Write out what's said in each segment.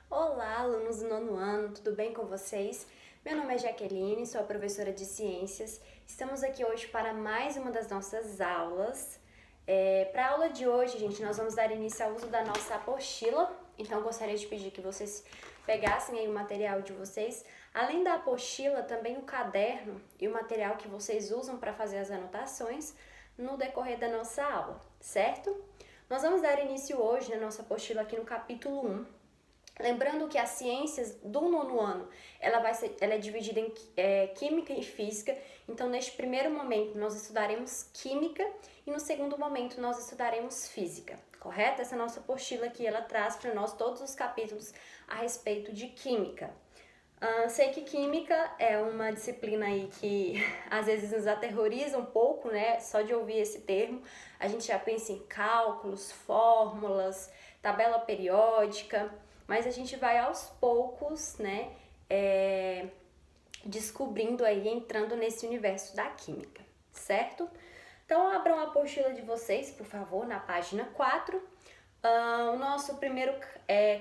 Olá, alunos do nono ano, tudo bem com vocês? Meu nome é Jaqueline, sou a professora de Ciências. Estamos aqui hoje para mais uma das nossas aulas. Para a aula de hoje, gente, nós vamos dar início ao uso da nossa apostila. Então, gostaria de pedir que vocês pegassem aí o material de vocês. Além da apostila, também o caderno e o material que vocês usam para fazer as anotações no decorrer da nossa aula, certo? Nós vamos dar início hoje na nossa apostila aqui no capítulo 1. Lembrando que as ciências do nono ano, ela é dividida em química e física. Então, neste primeiro momento, nós estudaremos química e no segundo momento, nós estudaremos física, correto? Essa nossa apostila aqui, ela traz para nós todos os capítulos a respeito de química. Sei que química é uma disciplina aí que às vezes nos aterroriza um pouco, né? Só de ouvir esse termo, a gente já pensa em cálculos, fórmulas, tabela periódica, mas a gente vai aos poucos, né, descobrindo aí, entrando nesse universo da química, certo? Então, abram a apostila de vocês, por favor, na página 4. O nosso primeiro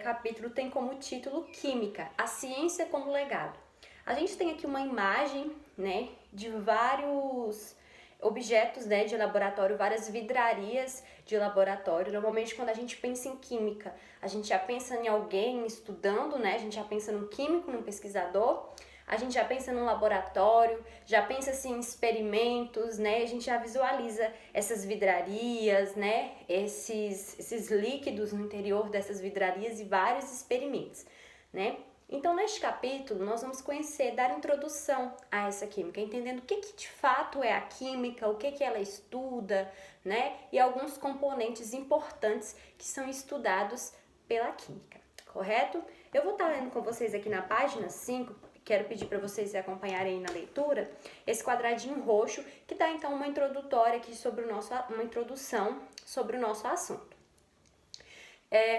capítulo tem como título Química, a ciência como legado. A gente tem aqui uma imagem, né, de vários objetos, né, de laboratório, várias vidrarias de laboratório. Normalmente, quando a gente pensa em química, a gente já pensa em alguém estudando, né, a gente já pensa num químico, num pesquisador. A gente já pensa num laboratório, já pensa assim, em experimentos, né? A gente já visualiza essas vidrarias, né? Esses líquidos no interior dessas vidrarias e vários experimentos, né? Então, neste capítulo, nós vamos conhecer, dar introdução a essa química, entendendo o que de fato é a química, o que ela estuda, né? E alguns componentes importantes que são estudados pela química, correto? Eu vou estar lendo com vocês aqui na página 5, quero pedir para vocês acompanharem aí na leitura, esse quadradinho roxo, que dá então uma introdutória aqui sobre uma introdução sobre o nosso assunto.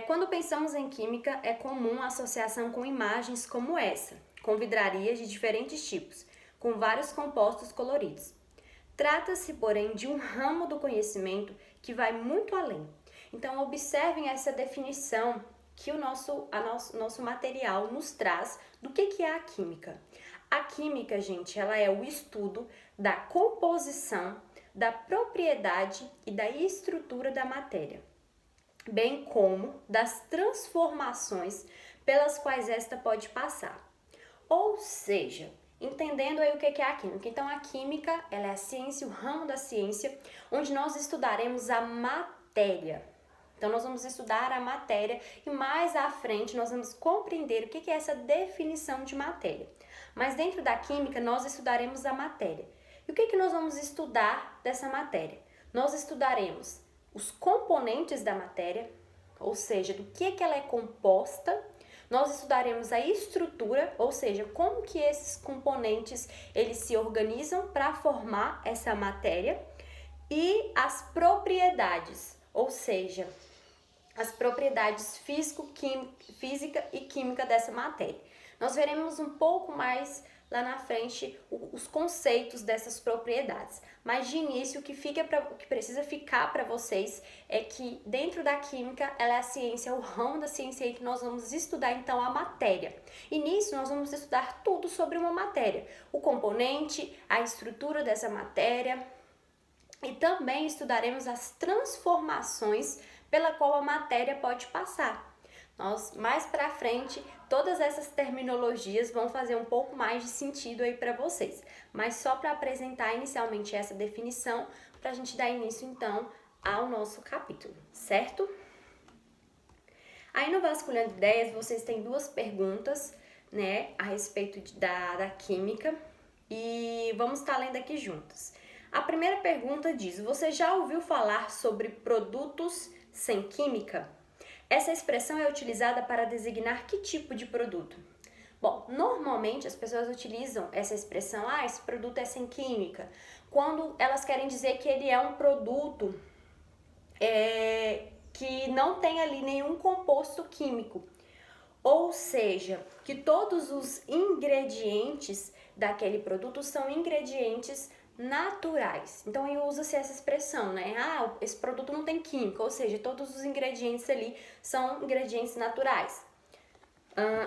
Quando pensamos em química, é comum a associação com imagens como essa, com vidrarias de diferentes tipos, com vários compostos coloridos. Trata-se, porém, de um ramo do conhecimento que vai muito além. Então, observem essa definição que o nosso material nos traz do que é a química. A química, gente, ela é o estudo da composição, da propriedade e da estrutura da matéria, bem como das transformações pelas quais esta pode passar. Ou seja, entendendo aí o que é a química. Então, a química, ela é a ciência, o ramo da ciência, onde nós estudaremos a matéria. Então, nós vamos estudar a matéria e mais à frente nós vamos compreender o que é essa definição de matéria. Mas dentro da química, nós estudaremos a matéria. E o que nós vamos estudar dessa matéria? Nós estudaremos os componentes da matéria, ou seja, do que ela é composta. Nós estudaremos a estrutura, ou seja, como que esses componentes eles se organizam para formar essa matéria, e as propriedades, ou seja, as propriedades física e química dessa matéria. Nós veremos um pouco mais lá na frente os conceitos dessas propriedades. Mas de início, o que precisa ficar para vocês é que dentro da química, ela é a ciência, o ramo da ciência aí que nós vamos estudar então a matéria. E nisso nós vamos estudar tudo sobre uma matéria, o componente, a estrutura dessa matéria, e também estudaremos as transformações pela qual a matéria pode passar. Nós, mais para frente, todas essas terminologias vão fazer um pouco mais de sentido aí para vocês. Mas só para apresentar inicialmente essa definição, para a gente dar início então ao nosso capítulo, certo? Aí no Vasculhando Ideias, vocês têm duas perguntas, né, a respeito da química, e vamos estar lendo aqui juntos. A primeira pergunta diz: você já ouviu falar sobre produtos sem química? Essa expressão é utilizada para designar que tipo de produto? Bom, normalmente as pessoas utilizam essa expressão, esse produto é sem química, quando elas querem dizer que ele é um produto que não tem ali nenhum composto químico. Ou seja, que todos os ingredientes daquele produto são ingredientes naturais. Então aí usa-se essa expressão, né? Esse produto não tem química, ou seja, todos os ingredientes ali são ingredientes naturais.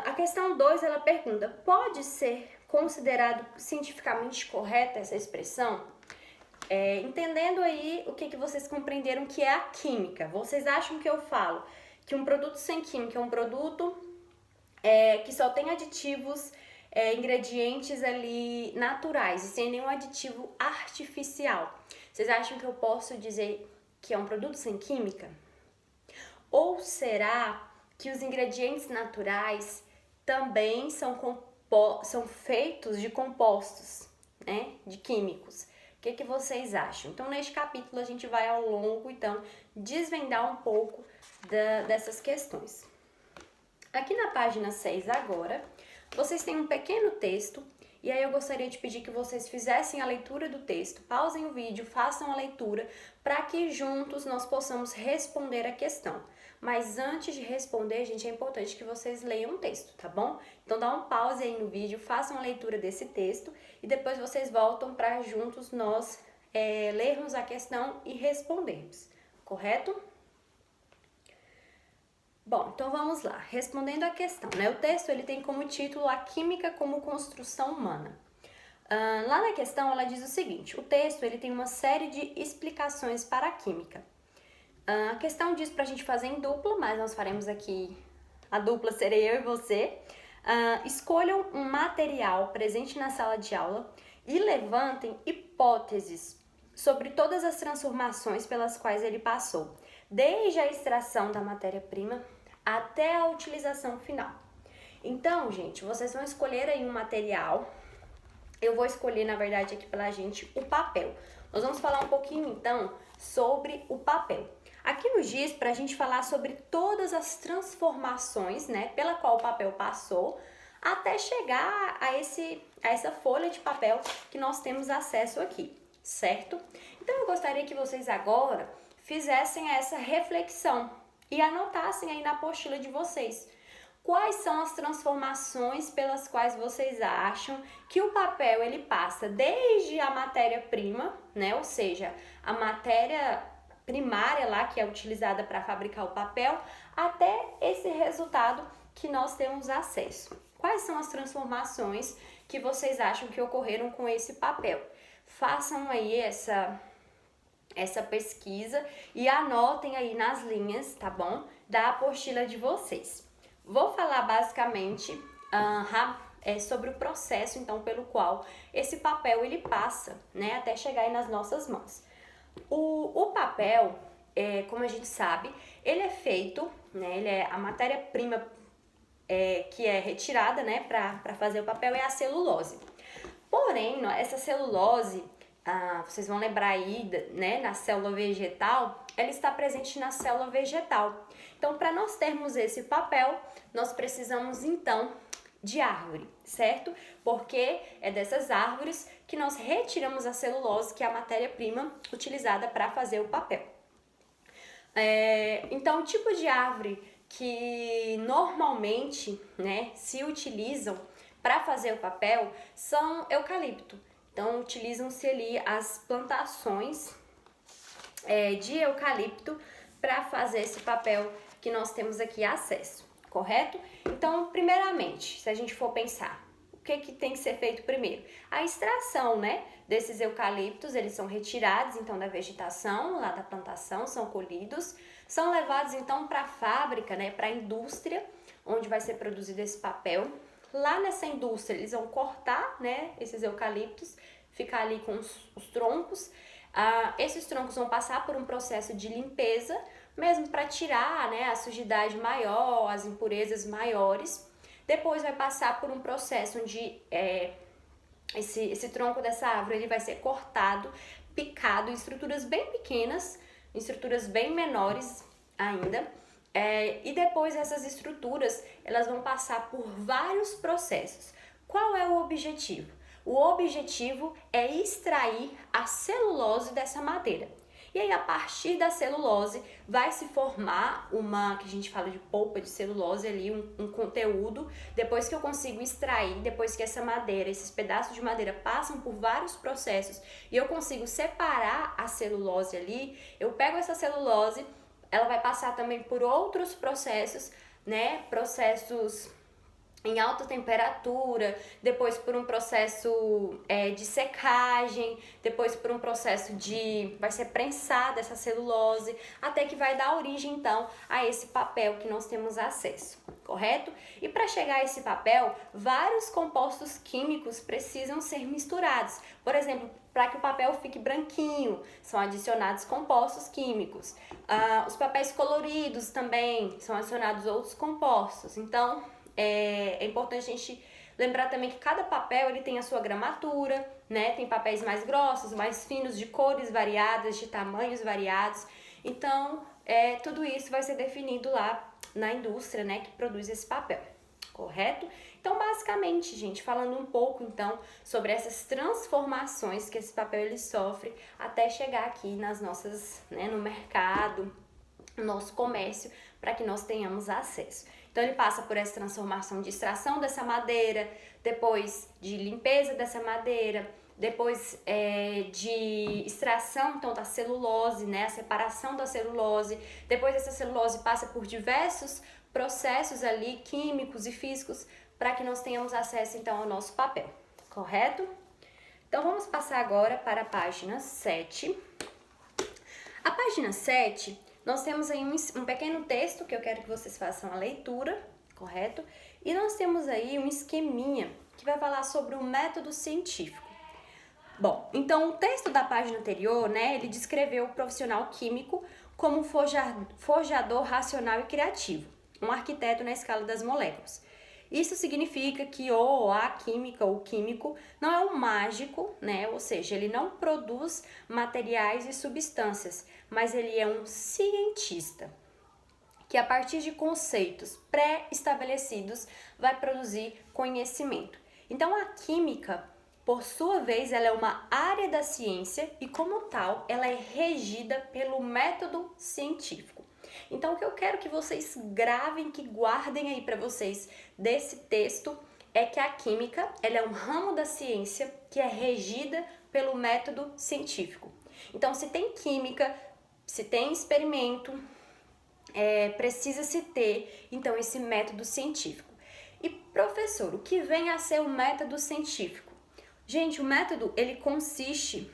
A questão 2, ela pergunta, pode ser considerado cientificamente correta essa expressão? Entendendo aí o que vocês compreenderam que é a química. Vocês acham que eu falo que um produto sem química é um produto que só tem aditivos, ingredientes ali naturais e sem nenhum aditivo artificial? Vocês acham que eu posso dizer que é um produto sem química? Ou será que os ingredientes naturais também são feitos de compostos, né, de químicos? O que vocês acham? Então, neste capítulo, a gente vai ao longo, então, desvendar um pouco dessas questões. Aqui na página 6 agora, vocês têm um pequeno texto, e aí eu gostaria de pedir que vocês fizessem a leitura do texto, pausem o vídeo, façam a leitura, para que juntos nós possamos responder a questão. Mas antes de responder, gente, é importante que vocês leiam o texto, tá bom? Então dá um pause aí no vídeo, façam a leitura desse texto e depois vocês voltam para juntos nós lermos a questão e respondermos, correto? Bom, então vamos lá. Respondendo a questão, né? O texto ele tem como título A Química como Construção Humana. Lá na questão ela diz o seguinte, o texto ele tem uma série de explicações para a química. A questão diz pra gente fazer em dupla, mas nós faremos aqui, a dupla serei eu e você. Escolham um material presente na sala de aula e levantem hipóteses sobre todas as transformações pelas quais ele passou, desde a extração da matéria-prima até a utilização final. Então, gente, vocês vão escolher aí um material. Eu vou escolher, na verdade, aqui pela gente, o papel. Nós vamos falar um pouquinho, então, sobre o papel. Aqui nos diz para a gente falar sobre todas as transformações, né, pela qual o papel passou, até chegar a essa folha de papel que nós temos acesso aqui, certo? Então, eu gostaria que vocês agora fizessem essa reflexão e anotassem aí na apostila de vocês. Quais são as transformações pelas quais vocês acham que o papel ele passa desde a matéria-prima, né? Ou seja, a matéria primária lá que é utilizada para fabricar o papel, até esse resultado que nós temos acesso. Quais são as transformações que vocês acham que ocorreram com esse papel? Façam aí essa pesquisa e anotem aí nas linhas, tá bom? Da apostila de vocês. Vou falar basicamente sobre o processo, então, pelo qual esse papel ele passa, né, até chegar aí nas nossas mãos. O papel, como a gente sabe, ele é feito, né, ele é a matéria-prima que é retirada, né, para fazer o papel é a celulose. Porém, essa celulose, vocês vão lembrar aí, né, na célula vegetal, ela está presente na célula vegetal. Então, para nós termos esse papel, nós precisamos, então, de árvore, certo? Porque é dessas árvores que nós retiramos a celulose, que é a matéria-prima utilizada para fazer o papel. Então, o tipo de árvore que normalmente, né, se utilizam para fazer o papel são eucalipto. Então, utilizam-se ali as plantações de eucalipto para fazer esse papel que nós temos aqui acesso, correto? Então, primeiramente, se a gente for pensar, o que tem que ser feito primeiro? A extração, né, desses eucaliptos, eles são retirados, então, da vegetação, lá da plantação, são colhidos, são levados, então, para a fábrica, né, para a indústria, onde vai ser produzido esse papel. Lá nessa indústria, eles vão cortar, né, esses eucaliptos, ficar ali com os troncos. Esses troncos vão passar por um processo de limpeza, mesmo para tirar, né, a sujidade maior, as impurezas maiores. Depois vai passar por um processo onde esse tronco dessa árvore ele vai ser cortado, picado em estruturas bem pequenas, em estruturas bem menores ainda. E depois essas estruturas elas vão passar por vários processos. Qual é o objetivo? O objetivo é extrair a celulose dessa madeira. E aí, a partir da celulose, vai se formar uma, que a gente fala de polpa de celulose ali, um conteúdo. Depois que eu consigo extrair, depois que essa madeira, esses pedaços de madeira passam por vários processos e eu consigo separar a celulose ali, eu pego essa celulose, ela vai passar também por outros processos, né? Processos em alta temperatura, depois por um processo de secagem, depois por um processo vai ser prensada essa celulose, até que vai dar origem então a esse papel que nós temos acesso, correto? E para chegar a esse papel, vários compostos químicos precisam ser misturados. Por exemplo, para que o papel fique branquinho, são adicionados compostos químicos. Os papéis coloridos também são adicionados outros compostos. Então, é importante a gente lembrar também que cada papel ele tem a sua gramatura, né? Tem papéis mais grossos, mais finos, de cores variadas, de tamanhos variados. Então, tudo isso vai ser definido lá na indústria, né, que produz esse papel, correto? Então, basicamente, gente, falando um pouco, então, sobre essas transformações que esse papel ele sofre até chegar aqui nas nossas, né, no mercado, no nosso comércio, para que nós tenhamos acesso. Então, ele passa por essa transformação de extração dessa madeira, depois de limpeza dessa madeira, depois de extração, então, da celulose, né, a separação da celulose. Depois essa celulose passa por diversos processos ali, químicos e físicos, para que nós tenhamos acesso, então, ao nosso papel, correto? Então, vamos passar agora para a página 7. A página 7... nós temos aí um pequeno texto que eu quero que vocês façam a leitura, correto? E nós temos aí um esqueminha que vai falar sobre o método científico. Bom, então o texto da página anterior, né, ele descreveu o profissional químico como um forjador racional e criativo, um arquiteto na escala das moléculas. Isso significa que a química ou químico não é um mágico, né? Ou seja, ele não produz materiais e substâncias, mas ele é um cientista que a partir de conceitos pré-estabelecidos vai produzir conhecimento. Então a química, por sua vez, ela é uma área da ciência e como tal, ela é regida pelo método científico. Então, o que eu quero que vocês gravem, que guardem aí para vocês desse texto é que a química, ela é um ramo da ciência que é regida pelo método científico. Então, se tem química, se tem experimento, precisa se ter, então, esse método científico. E, professor, o que vem a ser o método científico? Gente, o método, ele consiste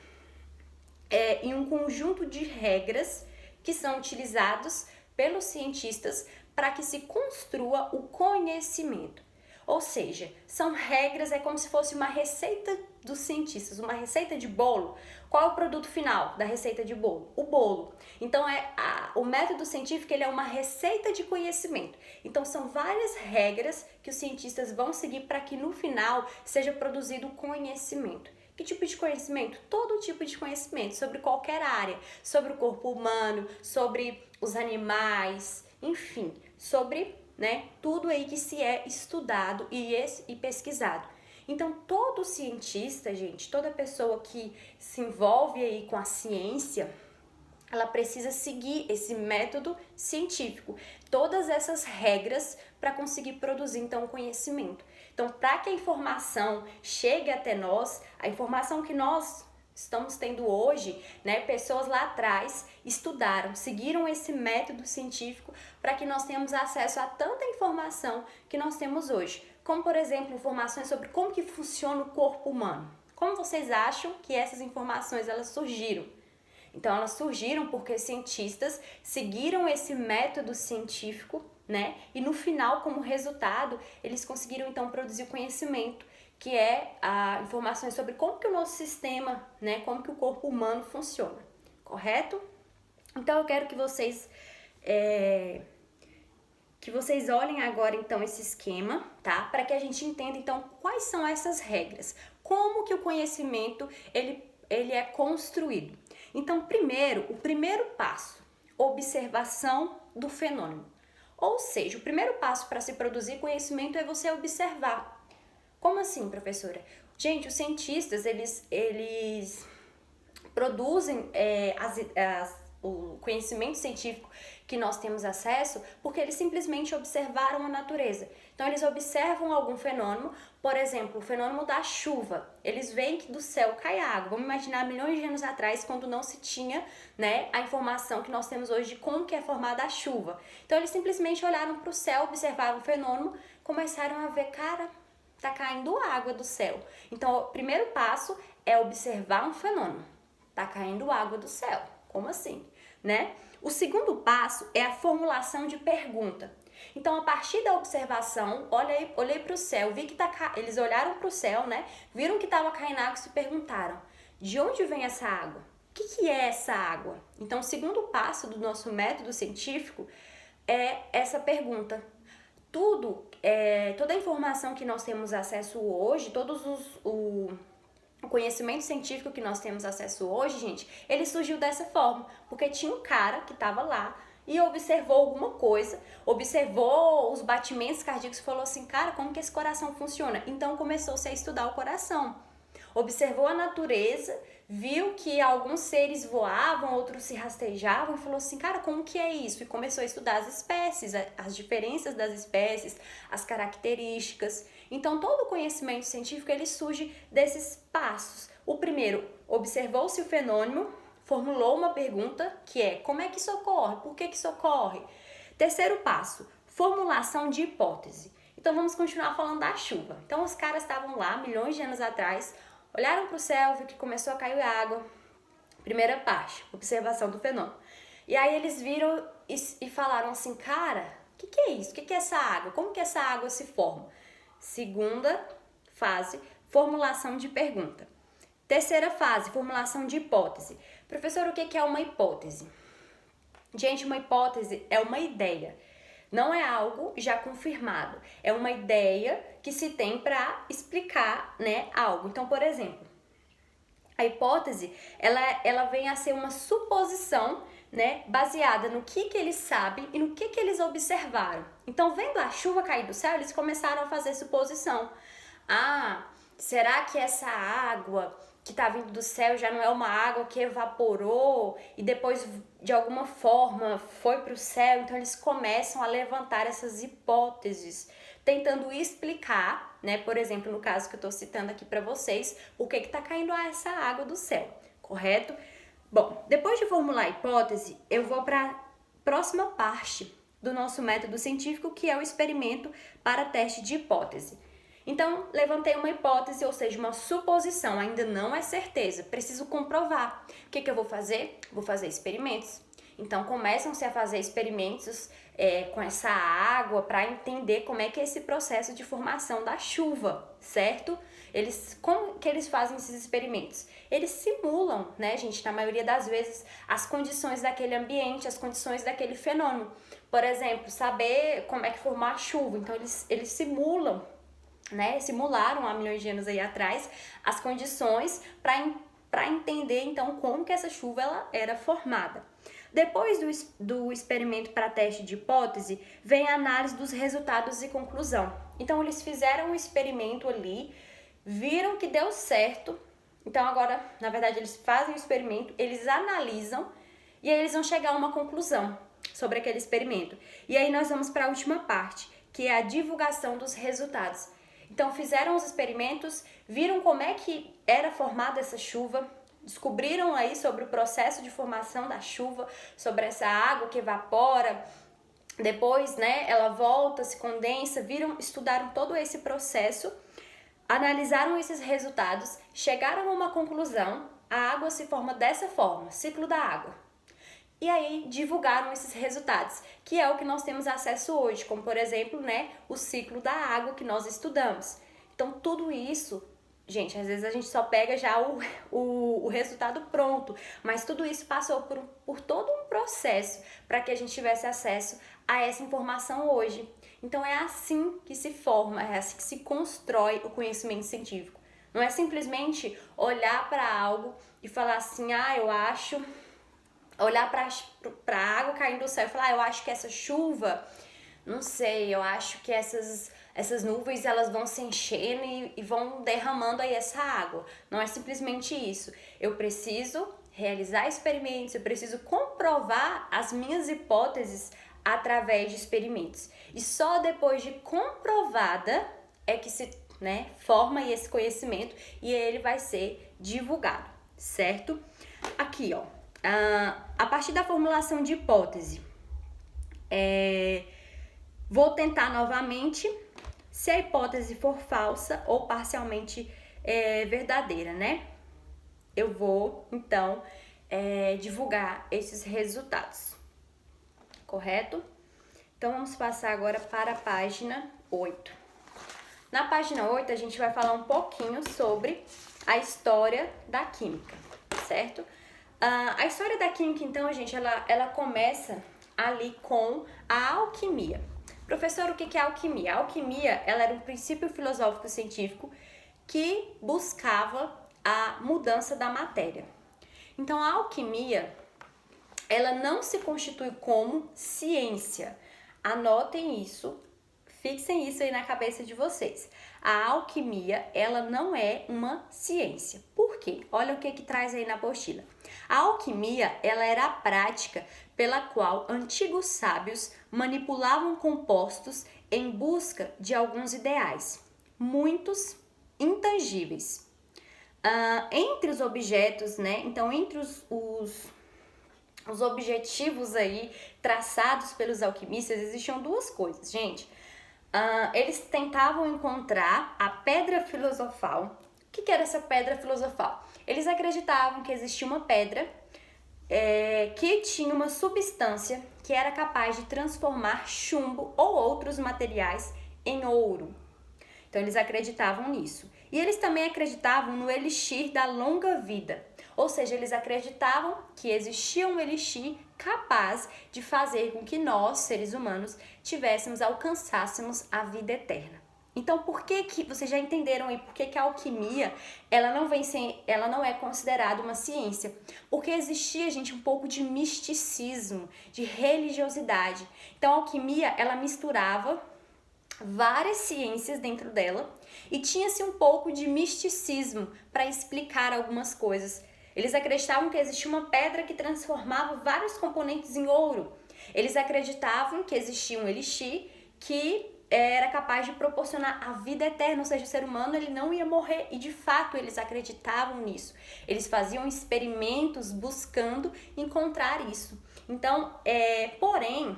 em um conjunto de regras que são utilizados pelos cientistas para que se construa o conhecimento. Ou seja, são regras, é como se fosse uma receita dos cientistas, uma receita de bolo. Qual é o produto final da receita de bolo? O bolo. Então, o método científico ele é uma receita de conhecimento. Então, são várias regras que os cientistas vão seguir para que no final seja produzido conhecimento. Que tipo de conhecimento? Todo tipo de conhecimento, sobre qualquer área, sobre o corpo humano, sobre os animais, enfim, sobre, né, tudo aí que se é estudado e pesquisado. Então, todo cientista, gente, toda pessoa que se envolve aí com a ciência, ela precisa seguir esse método científico, todas essas regras para conseguir produzir, então, conhecimento. Então, para que a informação chegue até nós, a informação que nós estamos tendo hoje, né, pessoas lá atrás estudaram, seguiram esse método científico para que nós tenhamos acesso a tanta informação que nós temos hoje. Como, por exemplo, informações sobre como que funciona o corpo humano. Como vocês acham que essas informações elas surgiram? Então, elas surgiram porque cientistas seguiram esse método científico, né? E no final, como resultado, eles conseguiram então produzir o conhecimento, que é informações sobre como que o nosso sistema, né? Como que o corpo humano funciona, correto? Então, eu quero que vocês olhem agora então esse esquema, tá? Para que a gente entenda então quais são essas regras, como que o conhecimento ele é construído. Então, o primeiro passo, observação do fenômeno. Ou seja, o primeiro passo para se produzir conhecimento é você observar. Como assim, professora? Gente, os cientistas, eles produzem o conhecimento científico que nós temos acesso porque eles simplesmente observaram a natureza. Então eles observam algum fenômeno, por exemplo, o fenômeno da chuva. Eles veem que do céu cai água. Vamos imaginar milhões de anos atrás, quando não se tinha, né, a informação que nós temos hoje de como que é formada a chuva. Então eles simplesmente olharam para o céu, observaram o fenômeno, começaram a ver, cara, tá caindo água do céu. Então o primeiro passo é observar um fenômeno. Tá caindo água do céu. Como assim, né? O segundo passo é a formulação de pergunta. Então, a partir da observação, olhei para o céu, vi que eles olharam para o céu, né? Viram que estava caindo água e se perguntaram: de onde vem essa água? O que é essa água? Então, o segundo passo do nosso método científico é essa pergunta. Toda a informação que nós temos acesso hoje, o conhecimento científico que nós temos acesso hoje, gente, ele surgiu dessa forma, porque tinha um cara que estava lá e observou alguma coisa, observou os batimentos cardíacos e falou assim, cara, como que esse coração funciona? Então começou-se a estudar o coração. Observou a natureza, viu que alguns seres voavam, outros se rastejavam e falou assim, cara, como que é isso? E começou a estudar as espécies, as diferenças das espécies, as características. Então, todo o conhecimento científico, ele surge desses passos. O primeiro, observou-se o fenômeno, formulou uma pergunta, que é, como é que isso ocorre? Por que isso ocorre? Terceiro passo, formulação de hipótese. Então, vamos continuar falando da chuva. Então, os caras estavam lá, milhões de anos atrás, olharam para o céu, viu que começou a cair água. Primeira parte, observação do fenômeno. E aí eles viram e falaram assim, cara, o que é isso? O que é essa água? Como que essa água se forma? Segunda fase, formulação de pergunta. Terceira fase, formulação de hipótese. Professor, o que é uma hipótese? Gente, uma hipótese é uma ideia. Não é algo já confirmado. É uma ideia que se tem para explicar, né, algo. Então, por exemplo, a hipótese, ela vem a ser uma suposição, né, baseada no que eles sabem e no que eles observaram. Então, vendo a chuva cair do céu, eles começaram a fazer suposição. Ah, será que essa água que está vindo do céu já não é uma água que evaporou e depois de alguma forma foi para o céu? Então eles começam a levantar essas hipóteses, tentando explicar, né? Por exemplo, no caso que eu estou citando aqui para vocês, por que está caindo essa água do céu, correto? Bom, depois de formular a hipótese, eu vou para a próxima parte do nosso método científico, que é o experimento para teste de hipótese. Então, levantei uma hipótese, ou seja, uma suposição, ainda não é certeza, preciso comprovar. O que eu vou fazer? Vou fazer experimentos. Então, começam-se a fazer experimentos com essa água para entender como é que é esse processo de formação da chuva, certo? Como que eles fazem esses experimentos? Eles simulam, né, gente, na maioria das vezes, as condições daquele ambiente, as condições daquele fenômeno. Por exemplo, saber como é que formar a chuva. Então, eles simulam, né, simularam há milhões de anos aí atrás as condições para entender então como que essa chuva ela era formada. Depois do experimento para teste de hipótese, vem a análise dos resultados e conclusão. Então eles fizeram um experimento ali, viram que deu certo. Então agora, na verdade, eles fazem o experimento, eles analisam e aí eles vão chegar a uma conclusão sobre aquele experimento. E aí nós vamos para a última parte, que é a divulgação dos resultados. Então fizeram os experimentos, viram como é que era formada essa chuva, descobriram aí sobre o processo de formação da chuva, sobre essa água que evapora, depois, né, ela volta, se condensa, estudaram todo esse processo, analisaram esses resultados, chegaram a uma conclusão, a água se forma dessa forma, ciclo da água. E aí divulgaram esses resultados, que é o que nós temos acesso hoje, como por exemplo, né, o ciclo da água que nós estudamos. Então tudo isso, gente, às vezes a gente só pega já o resultado pronto, mas tudo isso passou por todo um processo para que a gente tivesse acesso a essa informação hoje. Então é assim que se forma, é assim que se constrói o conhecimento científico. Não é simplesmente olhar para algo e falar assim, eu acho... Olhar para a água caindo do céu e falar, eu acho que essa chuva, não sei, eu acho que essas nuvens elas vão se enchendo e vão derramando aí essa água. Não é simplesmente isso. Eu preciso realizar experimentos, eu preciso comprovar as minhas hipóteses através de experimentos. E só depois de comprovada é que se, né, forma esse conhecimento e ele vai ser divulgado, certo? Aqui, ó, a partir da formulação de hipótese, vou tentar novamente se a hipótese for falsa ou parcialmente verdadeira, né? Eu vou, então, divulgar esses resultados, correto? Então, vamos passar agora para a página 8. Na página 8, a gente vai falar um pouquinho sobre a história da química, certo? A história da química, então, gente, ela começa ali com a alquimia. Professor, o que é a alquimia? A alquimia, ela era um princípio filosófico científico que buscava a mudança da matéria. Então, a alquimia, ela não se constitui como ciência. Anotem isso, fixem isso aí na cabeça de vocês. A alquimia, ela não é uma ciência. Por quê? Olha o que traz aí na apostila. A alquimia, ela era a prática pela qual antigos sábios manipulavam compostos em busca de alguns ideais, muitos intangíveis. Entre os objetos, né? Então, entre os objetivos aí traçados pelos alquimistas, existiam duas coisas, gente. Eles tentavam encontrar a pedra filosofal. O que era essa pedra filosofal? Eles acreditavam que existia uma pedra que tinha uma substância que era capaz de transformar chumbo ou outros materiais em ouro. Então, eles acreditavam nisso. E eles também acreditavam no elixir da longa vida. Ou seja, eles acreditavam que existia um elixir capaz de fazer com que nós, seres humanos, alcançássemos a vida eterna. Então, por que vocês já entenderam aí por que a alquimia, ela não é considerada uma ciência? Porque existia, gente, um pouco de misticismo, de religiosidade. Então, a alquimia, ela misturava várias ciências dentro dela e tinha-se um pouco de misticismo para explicar algumas coisas. Eles acreditavam que existia uma pedra que transformava vários componentes em ouro. Eles acreditavam que existia um elixir que era capaz de proporcionar a vida eterna, ou seja, o ser humano ele não ia morrer, e de fato eles acreditavam nisso. Eles faziam experimentos buscando encontrar isso. Então, porém,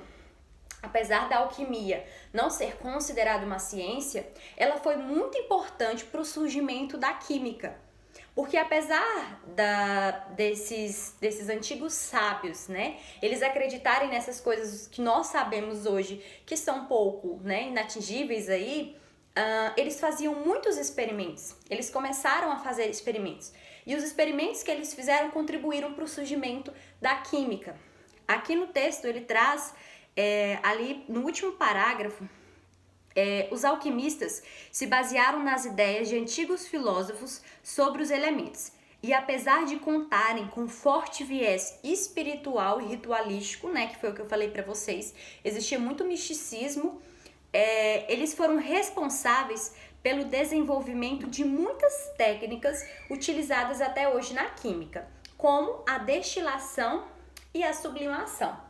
apesar da alquimia não ser considerada uma ciência, ela foi muito importante para o surgimento da química. Porque apesar desses antigos sábios, né, eles acreditarem nessas coisas que nós sabemos hoje que são um pouco, né, inatingíveis aí, eles faziam muitos experimentos. Eles começaram a fazer experimentos. E os experimentos que eles fizeram contribuíram para o surgimento da química. Aqui no texto ele traz, ali no último parágrafo, os alquimistas se basearam nas ideias de antigos filósofos sobre os elementos. E apesar de contarem com forte viés espiritual e ritualístico, né, que foi o que eu falei para vocês, existia muito misticismo, eles foram responsáveis pelo desenvolvimento de muitas técnicas utilizadas até hoje na química, como a destilação e a sublimação.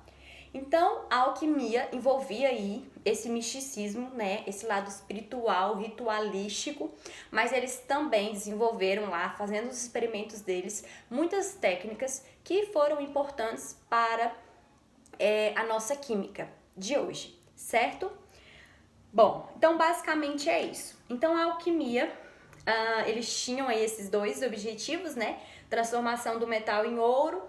Então, a alquimia envolvia aí esse misticismo, né, esse lado espiritual, ritualístico, mas eles também desenvolveram lá, fazendo os experimentos deles, muitas técnicas que foram importantes para a nossa química de hoje, certo? Bom, então basicamente é isso. Então, a alquimia, eles tinham aí esses dois objetivos, né, transformação do metal em ouro,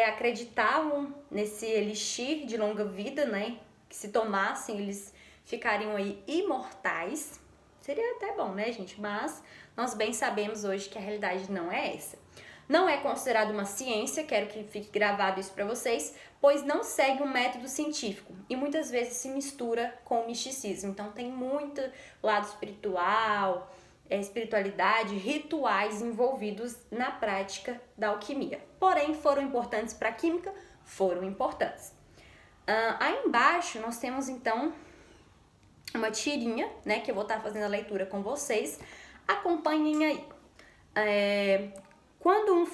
acreditavam nesse elixir de longa vida, né? Que se tomassem, eles ficariam aí imortais. Seria até bom, né, gente? Mas nós bem sabemos hoje que a realidade não é essa. Não é considerado uma ciência, quero que fique gravado isso para vocês, pois não segue um método científico e muitas vezes se mistura com o misticismo. Então tem muito lado espiritual, espiritualidade, rituais envolvidos na prática da alquimia. Porém, foram importantes para a química? Foram importantes. Aí embaixo nós temos então uma tirinha, né, que eu vou estar fazendo a leitura com vocês. Acompanhem aí. Quando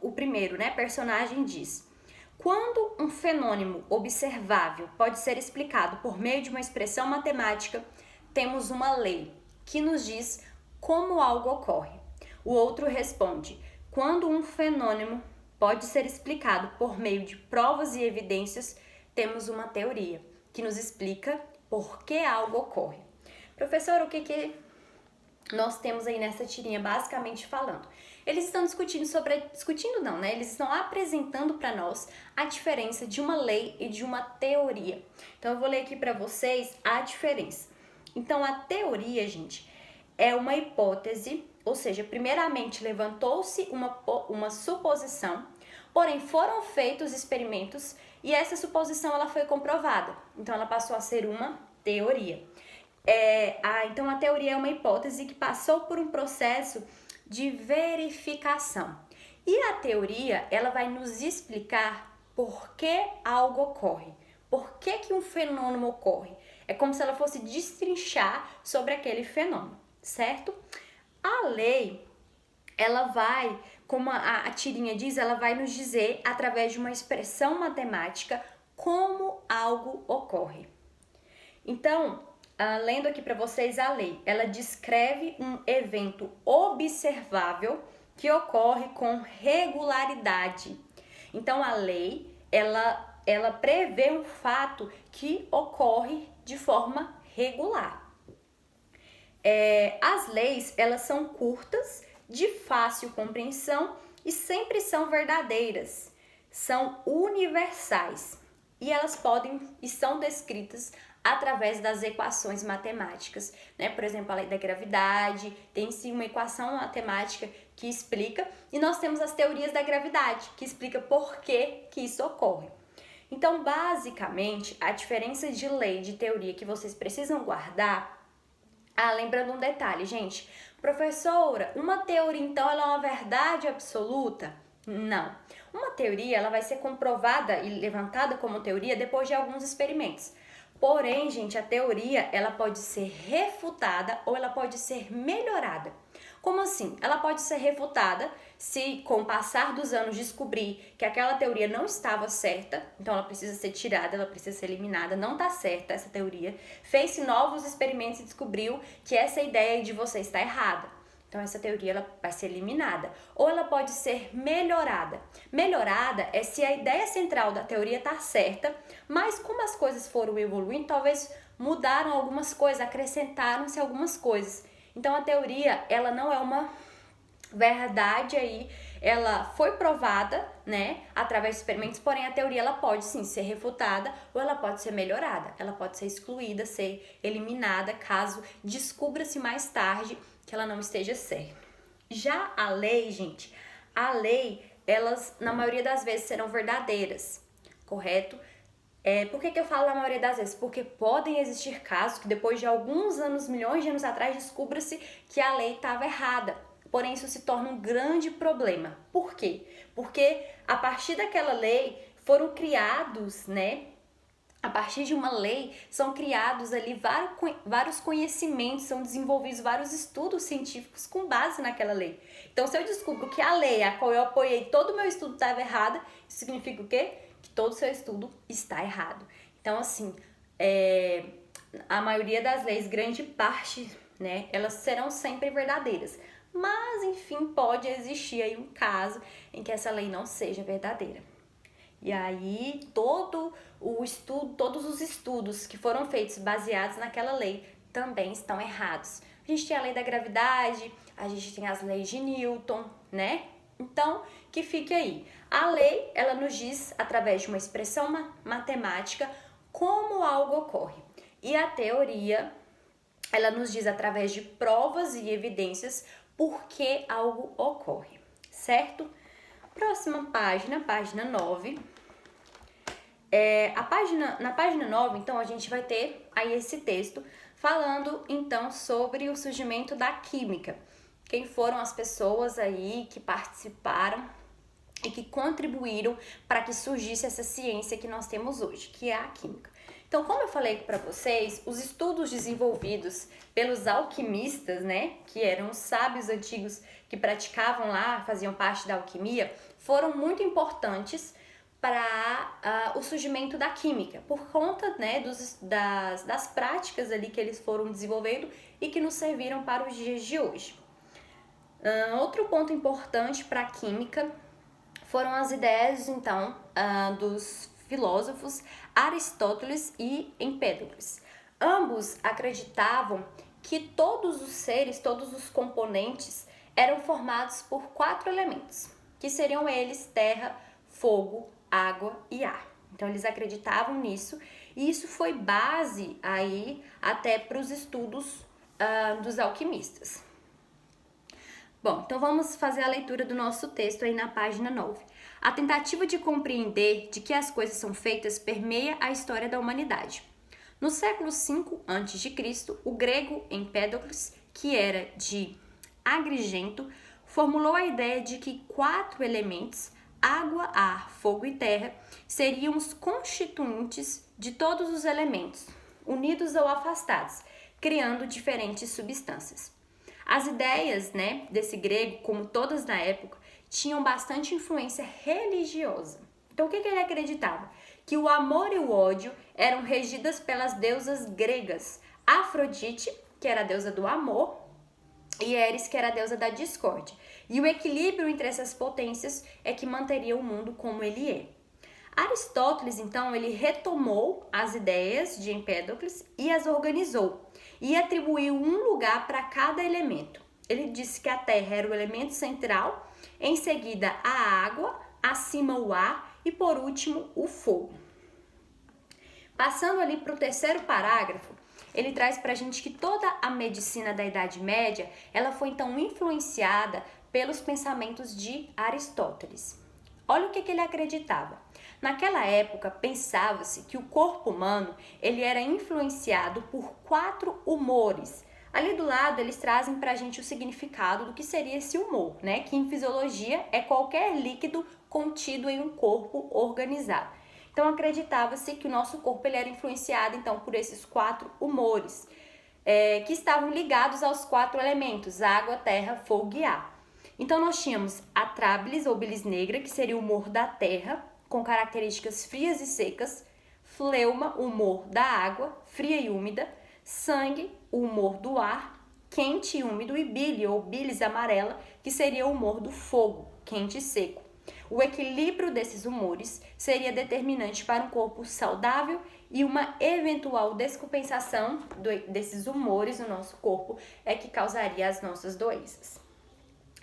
o primeiro, né, personagem diz: quando um fenômeno observável pode ser explicado por meio de uma expressão matemática, temos uma lei que nos diz como algo ocorre. O outro responde: quando um fenômeno pode ser explicado por meio de provas e evidências, temos uma teoria que nos explica por que algo ocorre. Professor, o que nós temos aí nessa tirinha basicamente falando? Eles estão eles estão apresentando para nós a diferença de uma lei e de uma teoria. Então eu vou ler aqui para vocês a diferença. Então a teoria, gente, é uma hipótese, ou seja, primeiramente levantou-se uma suposição, porém foram feitos experimentos e essa suposição ela foi comprovada. Então ela passou a ser uma teoria. Então a teoria é uma hipótese que passou por um processo de verificação. E a teoria, ela vai nos explicar por que algo ocorre, por que um fenômeno ocorre. É como se ela fosse destrinchar sobre aquele fenômeno, certo? A lei, ela vai, como a tirinha diz, ela vai nos dizer, através de uma expressão matemática, como algo ocorre. Então, lendo aqui para vocês a lei, ela descreve um evento observável que ocorre com regularidade. Então, a lei, ela prevê um fato que ocorre de forma regular. As leis, elas são curtas, de fácil compreensão e sempre são verdadeiras, são universais e elas podem e são descritas através das equações matemáticas, né? Por exemplo, a lei da gravidade, tem-se uma equação matemática que explica, e nós temos as teorias da gravidade, que explica por que isso ocorre. Então, basicamente, a diferença de lei e de teoria que vocês precisam guardar. Lembrando um detalhe, gente. Professora, uma teoria, então, ela é uma verdade absoluta? Não. Uma teoria, ela vai ser comprovada e levantada como teoria depois de alguns experimentos. Porém, gente, a teoria, ela pode ser refutada ou ela pode ser melhorada. Como assim? Ela pode ser refutada se, com o passar dos anos, descobrir que aquela teoria não estava certa, então ela precisa ser tirada, ela precisa ser eliminada, não está certa essa teoria. Fez-se novos experimentos e descobriu que essa ideia de você está errada. Então, essa teoria ela vai ser eliminada. Ou ela pode ser melhorada. Melhorada é se a ideia central da teoria está certa, mas como as coisas foram evoluindo, talvez mudaram algumas coisas, acrescentaram-se algumas coisas. Então, a teoria, ela não é uma verdade aí, ela foi provada, né, através de experimentos, porém a teoria ela pode sim ser refutada ou ela pode ser melhorada, ela pode ser excluída, ser eliminada caso descubra-se mais tarde que ela não esteja certa. Já a lei, gente, elas na maioria das vezes serão verdadeiras, correto? Por que eu falo na maioria das vezes? Porque podem existir casos que depois de alguns anos, milhões de anos atrás, descubra-se que a lei estava errada. Porém, isso se torna um grande problema. Por quê? Porque a partir daquela lei foram criados, né? A partir de uma lei são criados ali vários conhecimentos, são desenvolvidos vários estudos científicos com base naquela lei. Então, se eu descubro que a lei a qual eu apoiei todo o meu estudo estava errada, isso significa o quê? Que todo o seu estudo está errado. Então, assim, a maioria das leis, grande parte, né, elas serão sempre verdadeiras. Mas, enfim, pode existir aí um caso em que essa lei não seja verdadeira. E aí, todos os estudos que foram feitos baseados naquela lei também estão errados. A gente tem a lei da gravidade, a gente tem as leis de Newton, né? Então, que fique aí. A lei, ela nos diz, através de uma expressão matemática, como algo ocorre. E a teoria, ela nos diz, através de provas e evidências, por que algo ocorre, certo? Próxima página, página 9. Na página 9, então, a gente vai ter aí esse texto falando, então, sobre o surgimento da química. Quem foram as pessoas aí que participaram e que contribuíram para que surgisse essa ciência que nós temos hoje, que é a química. Então, como eu falei para vocês, os estudos desenvolvidos pelos alquimistas, né, que eram os sábios antigos que praticavam lá, faziam parte da alquimia, foram muito importantes para o surgimento da química, por conta, né, das práticas ali que eles foram desenvolvendo e que nos serviram para os dias de hoje. Outro ponto importante para a química foram as ideias, então, dos filósofos Aristóteles e Empédocles. Ambos acreditavam que todos os seres, todos os componentes eram formados por 4 elementos, que seriam eles terra, fogo, água e ar. Então eles acreditavam nisso e isso foi base aí até para os estudos dos alquimistas. Bom, então vamos fazer a leitura do nosso texto aí na página 9. A tentativa de compreender de que as coisas são feitas permeia a história da humanidade. No século V a.C., o grego Empédocles, que era de Agrigento, formulou a ideia de que 4 elementos, água, ar, fogo e terra, seriam os constituintes de todos os elementos, unidos ou afastados, criando diferentes substâncias. As ideias, né, desse grego, como todas na época, tinham bastante influência religiosa. Então, o que ele acreditava? Que o amor e o ódio eram regidas pelas deusas gregas. Afrodite, que era a deusa do amor, e Eris, que era a deusa da discórdia. E o equilíbrio entre essas potências é que manteria o mundo como ele é. Aristóteles, então, ele retomou as ideias de Empédocles e as organizou e atribuiu um lugar para cada elemento. Ele disse que a terra era o elemento central, em seguida a água, acima o ar e por último o fogo. Passando ali para o terceiro parágrafo, ele traz para a gente que toda a medicina da Idade Média, ela foi então influenciada pelos pensamentos de Aristóteles. Olha o que ele acreditava. Naquela época, pensava-se que o corpo humano ele era influenciado por 4 humores. Ali do lado, eles trazem para a gente o significado do que seria esse humor, né? Que em fisiologia é qualquer líquido contido em um corpo organizado. Então, acreditava-se que o nosso corpo ele era influenciado então por esses 4 humores, que estavam ligados aos 4 elementos, água, terra, fogo e ar. Então, nós tínhamos a trábilis ou bilis negra, que seria o humor da terra, com características frias e secas, fleuma, o humor da água, fria e úmida, sangue, o humor do ar, quente e úmido, e bile, ou bilis amarela, que seria o humor do fogo, quente e seco. O equilíbrio desses humores seria determinante para um corpo saudável e uma eventual descompensação desses humores no nosso corpo é que causaria as nossas doenças.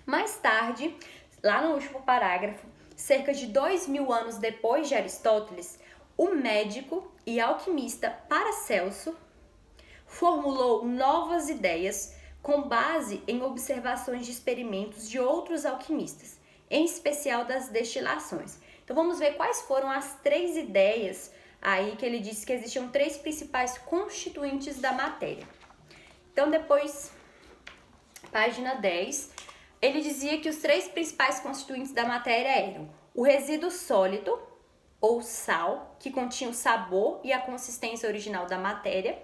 Mais tarde, lá no último parágrafo, cerca de 2000 anos depois de Aristóteles, o médico e alquimista Paracelso formulou novas ideias com base em observações de experimentos de outros alquimistas, em especial das destilações. Então vamos ver quais foram as 3 ideias aí que ele disse que existiam 3 principais constituintes da matéria. Então depois, página 10, ele dizia que os 3 principais constituintes da matéria eram o resíduo sólido, ou sal, que continha o sabor e a consistência original da matéria.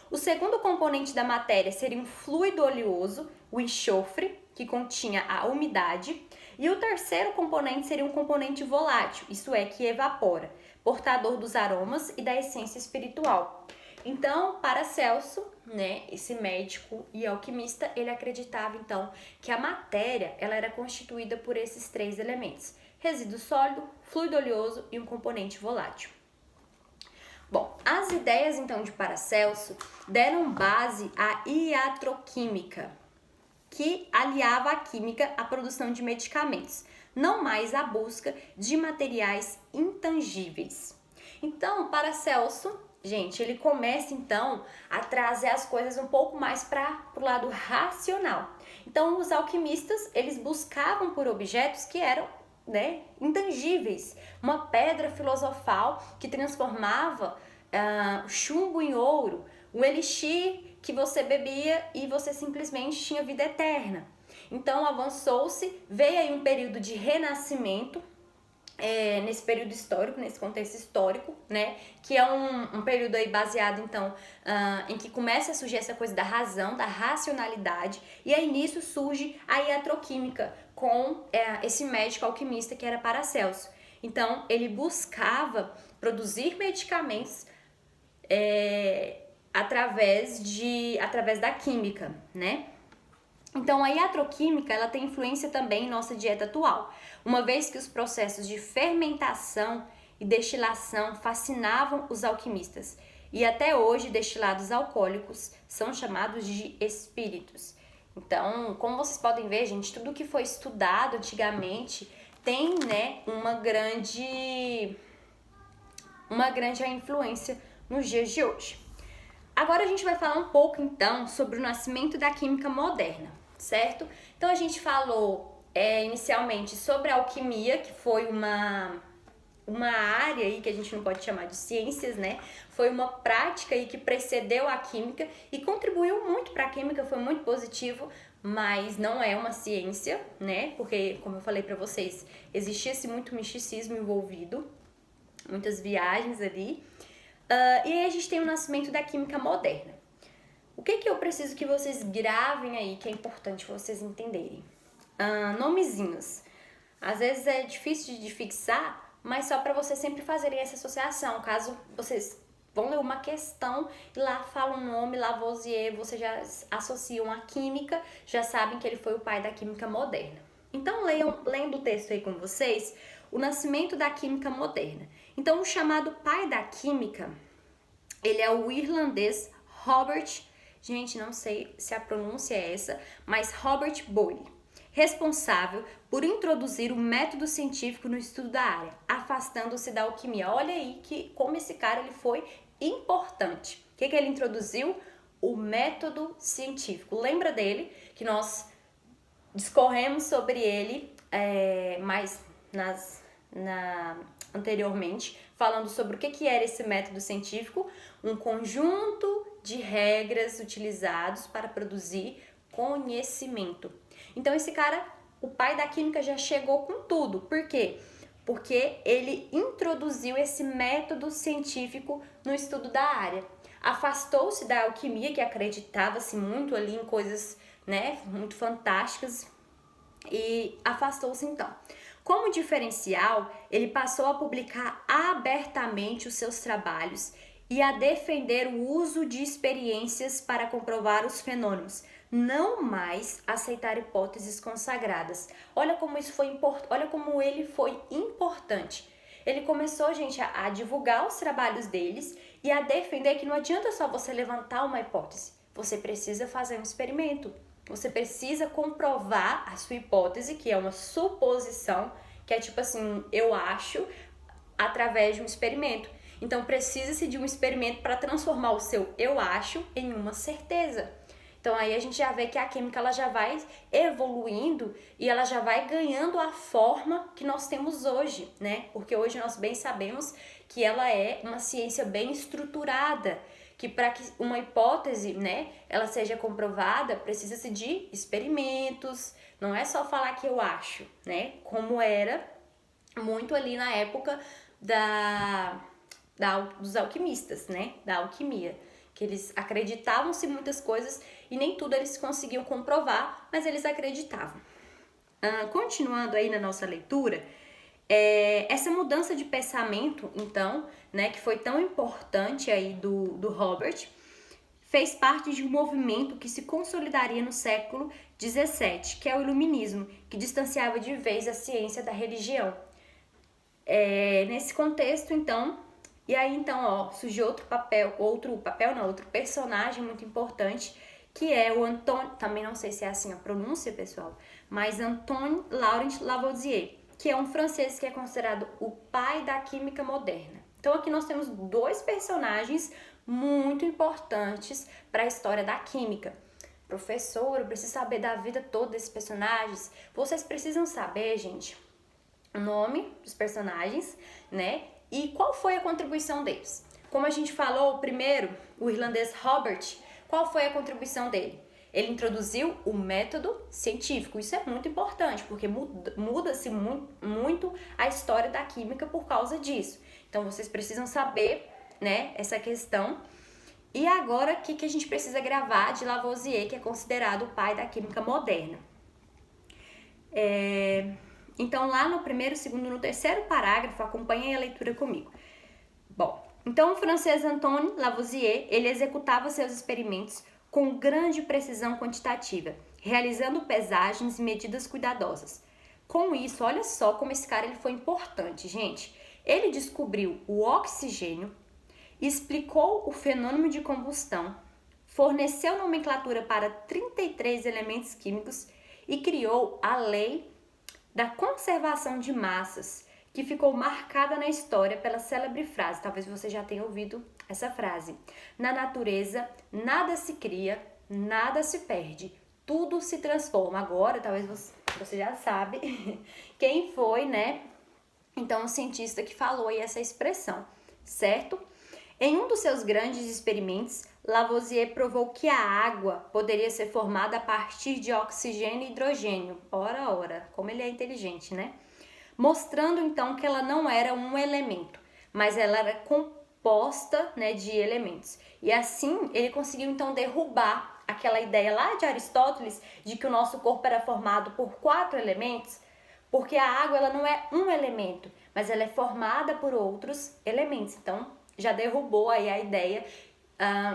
O segundo componente da matéria seria um fluido oleoso, o enxofre, que continha a umidade. E o terceiro componente seria um componente volátil, isso é, que evapora, portador dos aromas e da essência espiritual. Então, Paracelso, né, esse médico e alquimista, ele acreditava então que a matéria ela era constituída por esses 3 elementos: resíduo sólido, fluido oleoso e um componente volátil. Bom, as ideias então de Paracelso deram base à iatroquímica, que aliava a química à produção de medicamentos, não mais à busca de materiais intangíveis. Então, Paracelso, gente, ele começa então a trazer as coisas um pouco mais para o lado racional. Então, os alquimistas, eles buscavam por objetos que eram, né, intangíveis. Uma pedra filosofal que transformava chumbo em ouro, um elixir que você bebia e você simplesmente tinha vida eterna. Então, avançou-se, veio aí um período de renascimento, nesse período histórico, nesse contexto histórico, né? Que é um período aí baseado, então, em que começa a surgir essa coisa da razão, da racionalidade, e aí nisso surge a iatroquímica com esse médico alquimista que era Paracelso. Então, ele buscava produzir medicamentos através da química, né? Então, a iatroquímica, ela tem influência também em nossa dieta atual, uma vez que os processos de fermentação e destilação fascinavam os alquimistas. E até hoje, destilados alcoólicos são chamados de espíritos. Então, como vocês podem ver, gente, tudo que foi estudado antigamente tem, né, uma grande influência nos dias de hoje. Agora a gente vai falar um pouco, então, sobre o nascimento da química moderna, certo? Então, a gente falou inicialmente sobre a alquimia, que foi uma área aí que a gente não pode chamar de ciências, né? Foi uma prática aí que precedeu a química e contribuiu muito para a química, foi muito positivo, mas não é uma ciência, né? Porque, como eu falei para vocês, existia-se muito misticismo envolvido, muitas viagens ali. E aí a gente tem o nascimento da química moderna. O que eu preciso que vocês gravem aí, que é importante vocês entenderem? Nomezinhos. Às vezes é difícil de fixar, mas só para vocês sempre fazerem essa associação. Caso vocês vão ler uma questão e lá fala um nome, Lavoisier, vocês já associam a química, já sabem que ele foi o pai da química moderna. Então, lendo o texto aí com vocês, o nascimento da química moderna. Então, o chamado pai da química, ele é o irlandês Robert, gente, não sei se a pronúncia é essa, mas Robert Boyle, responsável por introduzir o método científico no estudo da área, afastando-se da alquimia. Olha aí como esse cara ele foi importante. O que ele introduziu? O método científico. Lembra dele que nós discorremos sobre ele mais anteriormente, falando sobre o que era esse método científico, um conjunto de regras utilizados para produzir conhecimento. Então esse cara, o pai da química, já chegou com tudo. Por quê? Porque ele introduziu esse método científico no estudo da área. Afastou-se da alquimia, que acreditava-se muito ali em coisas, né, muito fantásticas, e afastou-se então. Como diferencial, ele passou a publicar abertamente os seus trabalhos e a defender o uso de experiências para comprovar os fenômenos, não mais aceitar hipóteses consagradas. Olha como isso foi importante, olha como ele foi importante. Ele começou, gente, a divulgar os trabalhos deles e a defender que não adianta só você levantar uma hipótese, você precisa fazer um experimento. Você precisa comprovar a sua hipótese, que é uma suposição, que é tipo assim, eu acho, através de um experimento. Então, precisa-se de um experimento para transformar o seu eu acho em uma certeza. Então, aí a gente já vê que a química ela já vai evoluindo e ela já vai ganhando a forma que nós temos hoje, né? Porque hoje nós bem sabemos que ela é uma ciência bem estruturada, que para que uma hipótese, né, ela seja comprovada, precisa-se de experimentos, não é só falar que eu acho, né, como era muito ali na época dos alquimistas, né, da alquimia, que eles acreditavam-se em muitas coisas e nem tudo eles conseguiam comprovar, mas eles acreditavam. Continuando aí na nossa leitura, essa mudança de pensamento, então, né, que foi tão importante aí do Robert, fez parte de um movimento que se consolidaria no século XVII, que é o Iluminismo, que distanciava de vez a ciência da religião. Nesse contexto, então, e aí então, surgiu outro personagem muito importante, que é o Antoine, também não sei se é assim a pronúncia, pessoal, mas Antoine Laurent Lavoisier, que é um francês que é considerado o pai da química moderna. Então aqui nós temos dois personagens muito importantes para a história da química. Professor, eu preciso saber da vida toda desses personagens. Vocês precisam saber, gente, o nome dos personagens, né? E qual foi a contribuição deles. Como a gente falou, o primeiro, o irlandês Robert, qual foi a contribuição dele? Ele introduziu o método científico. Isso é muito importante, porque muda-se muito a história da química por causa disso. Então, vocês precisam saber, né, essa questão. E agora, o que a gente precisa gravar de Lavoisier, que é considerado o pai da química moderna? Então, lá no primeiro, segundo, no terceiro parágrafo, acompanhem a leitura comigo. Bom, então o francês Antoine Lavoisier, ele executava seus experimentos com grande precisão quantitativa, realizando pesagens e medidas cuidadosas. Com isso, olha só como esse cara ele foi importante, gente. Ele descobriu o oxigênio, explicou o fenômeno de combustão, forneceu nomenclatura para 33 elementos químicos e criou a lei da conservação de massas, que ficou marcada na história pela célebre frase, talvez você já tenha ouvido essa frase: na natureza, nada se cria, nada se perde, tudo se transforma. Agora, talvez você já sabe quem foi, né? Então, o cientista que falou aí essa expressão, certo? Em um dos seus grandes experimentos, Lavoisier provou que a água poderia ser formada a partir de oxigênio e hidrogênio. Ora, como ele é inteligente, né? Mostrando então que ela não era um elemento, mas ela era composta, né, de elementos. E assim ele conseguiu então derrubar aquela ideia lá de Aristóteles de que o nosso corpo era formado por 4 elementos, porque a água ela não é um elemento, mas ela é formada por outros elementos. Então já derrubou aí a ideia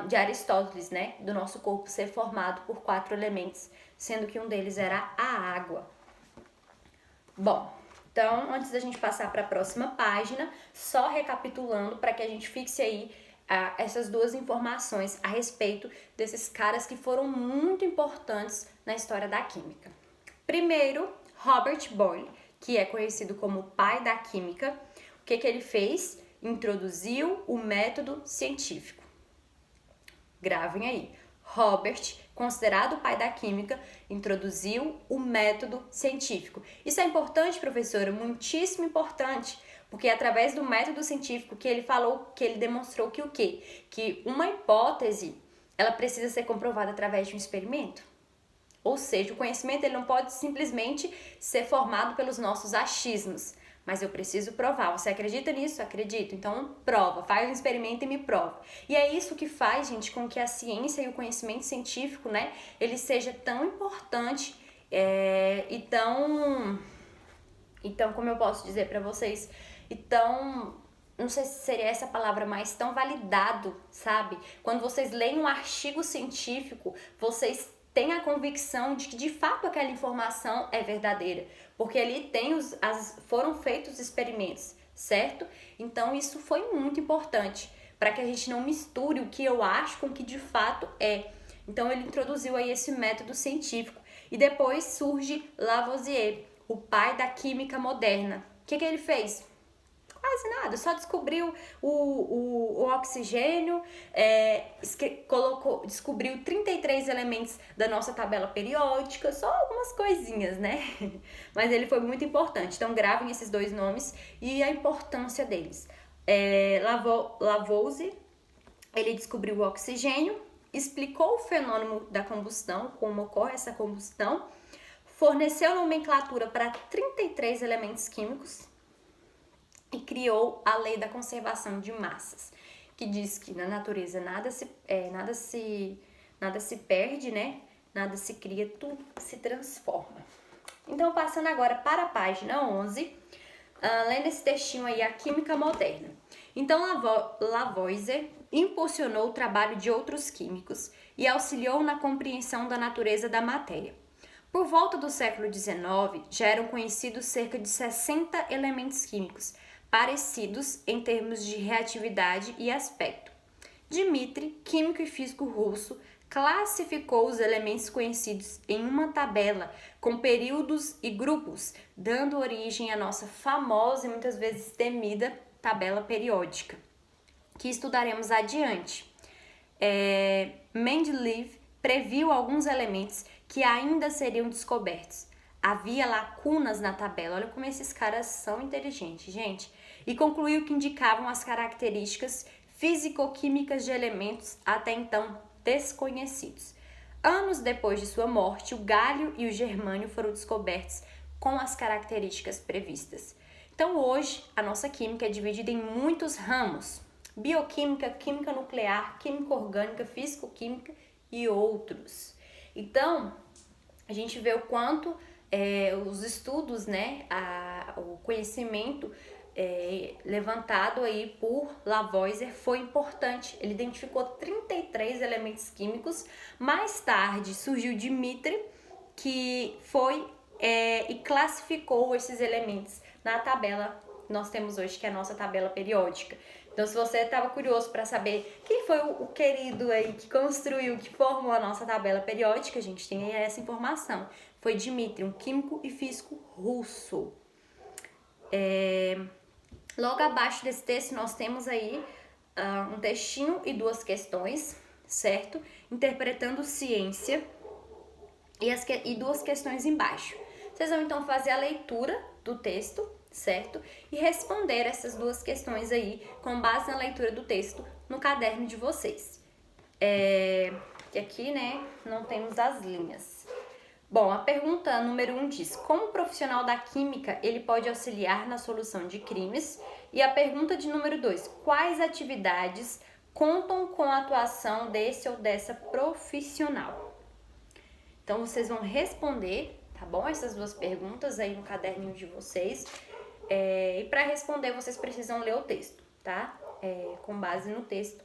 de Aristóteles, né, do nosso corpo ser formado por 4 elementos, sendo que um deles era a água. Bom, então, antes da gente passar para a próxima página, só recapitulando para que a gente fixe aí essas duas informações a respeito desses caras que foram muito importantes na história da química. Primeiro, Robert Boyle, que é conhecido como o pai da química. O que ele fez? Introduziu o método científico. Gravem aí. Robert, considerado o pai da química, introduziu o método científico. Isso é importante, professora, muitíssimo importante, porque é através do método científico que ele falou, que ele demonstrou que o quê? Que uma hipótese, ela precisa ser comprovada através de um experimento. Ou seja, o conhecimento ele não pode simplesmente ser formado pelos nossos achismos, mas eu preciso provar. Você acredita nisso? Acredito. Então, prova. Faz um experimento e me prova. E é isso que faz, gente, com que a ciência e o conhecimento científico, né, ele seja tão importante e tão, como eu posso dizer para vocês, não sei se seria essa palavra, mas tão validado, sabe? Quando vocês leem um artigo científico, vocês têm a convicção de que de fato aquela informação é verdadeira, porque ali foram feitos experimentos, certo? Então isso foi muito importante para que a gente não misture o que eu acho com o que de fato é. Então ele introduziu aí esse método científico e depois surge Lavoisier, o pai da química moderna. O que ele fez? Quase nada, só descobriu o oxigênio, descobriu 33 elementos da nossa tabela periódica, só algumas coisinhas, né? Mas ele foi muito importante, então gravem esses 2 nomes e a importância deles. Lavoisier, ele descobriu o oxigênio, explicou o fenômeno da combustão, como ocorre essa combustão, forneceu nomenclatura para 33 elementos químicos, e criou a lei da conservação de massas, que diz que na natureza nada se perde, né? Nada se cria, tudo se transforma. Então, passando agora para a página 11, lendo esse textinho aí, a química moderna. Então, Lavoisier impulsionou o trabalho de outros químicos e auxiliou na compreensão da natureza da matéria. Por volta do século XIX, já eram conhecidos cerca de 60 elementos químicos, parecidos em termos de reatividade e aspecto. Dmitri, químico e físico russo, classificou os elementos conhecidos em uma tabela com períodos e grupos, dando origem à nossa famosa e muitas vezes temida tabela periódica, que estudaremos adiante. Mendeleev previu alguns elementos que ainda seriam descobertos. Havia lacunas na tabela, olha como esses caras são inteligentes, gente, e concluiu que indicavam as características físico-químicas de elementos até então desconhecidos. Anos depois de sua morte, o gálio e o germânio foram descobertos com as características previstas. Então, hoje, a nossa química é dividida em muitos ramos: bioquímica, química nuclear, química orgânica, físico-química e outros. Então, a gente vê o quanto os estudos, né, o conhecimento levantado aí por Lavoisier foi importante. Ele identificou 33 elementos químicos. Mais tarde surgiu Dmitri, que foi e classificou esses elementos na tabela que nós temos hoje, que é a nossa tabela periódica. Então, se você estava curioso para saber quem foi o querido aí que construiu, que formou a nossa tabela periódica, a gente tem essa informação. Foi Dmitri, um químico e físico russo. Logo abaixo desse texto nós temos aí um textinho e duas questões, certo? Interpretando ciência e duas questões embaixo. Vocês vão então fazer a leitura do texto, certo? E responder essas duas questões aí com base na leitura do texto no caderno de vocês. Que aqui, né, não temos as linhas. Bom, a pergunta número 1 diz: como profissional da química ele pode auxiliar na solução de crimes? E a pergunta de número 2: quais atividades contam com a atuação desse ou dessa profissional? Então, vocês vão responder, tá bom? Essas duas perguntas aí no caderninho de vocês. E para responder, vocês precisam ler o texto, tá? Com base no texto,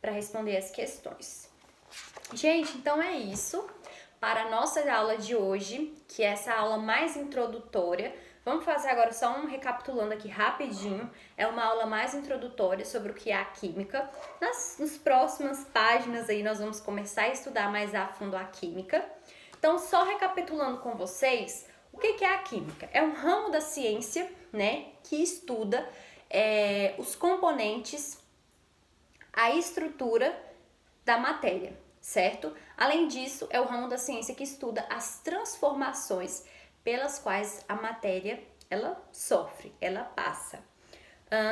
para responder as questões. Gente, então é isso para a nossa aula de hoje, que é essa aula mais introdutória. Vamos fazer agora só recapitulando aqui rapidinho. É uma aula mais introdutória sobre o que é a química. Nas próximas páginas aí nós vamos começar a estudar mais a fundo a química. Então, só recapitulando com vocês, o que é a química? É um ramo da ciência, né, que estuda os componentes, a estrutura da matéria, certo? Além disso, é o ramo da ciência que estuda as transformações pelas quais a matéria ela sofre, ela passa.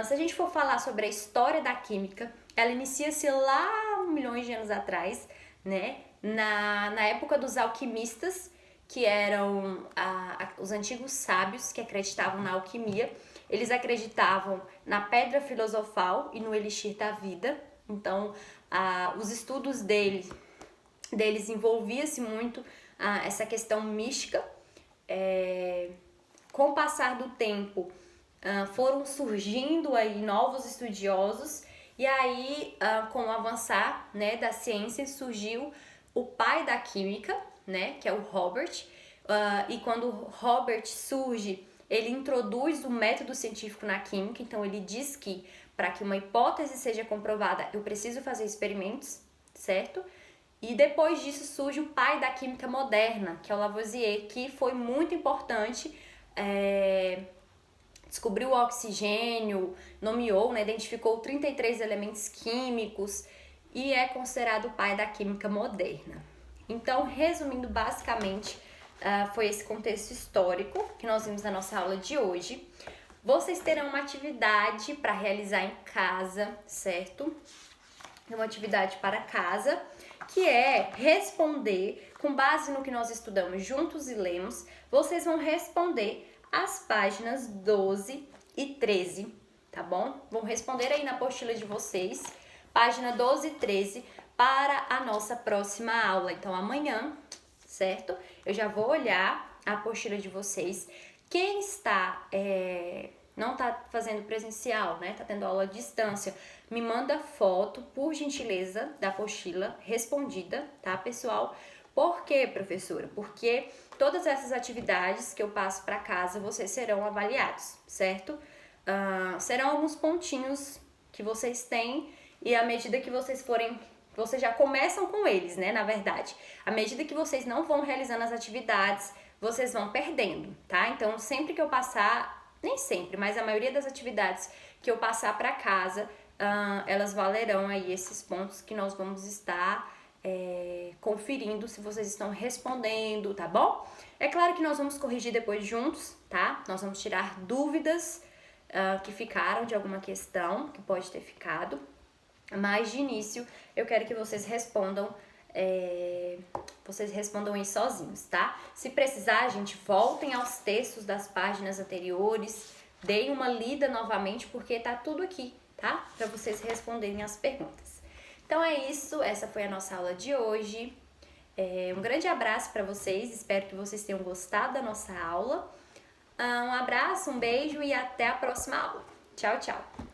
Se a gente for falar sobre a história da química, ela inicia-se lá milhões de anos atrás, né? Na época dos alquimistas, que eram os antigos sábios que acreditavam na alquimia. Eles acreditavam na pedra filosofal e no elixir da vida. Então, os estudos deles envolvia-se muito essa questão mística. Com o passar do tempo, foram surgindo aí novos estudiosos, e aí, com o avançar, né, da ciência, surgiu o pai da química, né, que é o Robert. E quando o Robert surge, ele introduz o método científico na química. Então ele diz que para que uma hipótese seja comprovada, eu preciso fazer experimentos, certo? E depois disso surge o pai da química moderna, que é o Lavoisier, que foi muito importante, descobriu o oxigênio, nomeou, né, identificou 33 elementos químicos e é considerado o pai da química moderna. Então, resumindo basicamente, foi esse contexto histórico que nós vimos na nossa aula de hoje. Vocês terão uma atividade para realizar em casa, certo? Uma atividade para casa, que é responder, com base no que nós estudamos juntos e lemos, vocês vão responder as páginas 12 e 13, tá bom? Vão responder aí na apostila de vocês, página 12 e 13, para a nossa próxima aula. Então, amanhã, certo? Eu já vou olhar a apostila de vocês. Quem não está fazendo presencial, né? Tá tendo aula à distância, me manda foto, por gentileza, da apostila respondida, tá, pessoal? Por quê, professora? Porque todas essas atividades que eu passo para casa, vocês serão avaliados, certo? Serão alguns pontinhos que vocês têm, e à medida que vocês já começam com eles, né, na verdade. À medida que vocês não vão realizando as atividades, vocês vão perdendo, tá? Então, sempre que eu passar, nem sempre, mas a maioria das atividades que eu passar para casa, elas valerão aí esses pontos que nós vamos estar conferindo se vocês estão respondendo, tá bom? É claro que nós vamos corrigir depois juntos, tá? Nós vamos tirar dúvidas que ficaram de alguma questão que pode ter ficado, mas de início eu quero que vocês respondam vocês respondam aí sozinhos, tá? Se precisar, gente, voltem aos textos das páginas anteriores, deem uma lida novamente, porque tá tudo aqui, tá? Para vocês responderem as perguntas. Então é isso, essa foi a nossa aula de hoje. Um grande abraço para vocês, espero que vocês tenham gostado da nossa aula. Um abraço, um beijo e até a próxima aula. Tchau, tchau!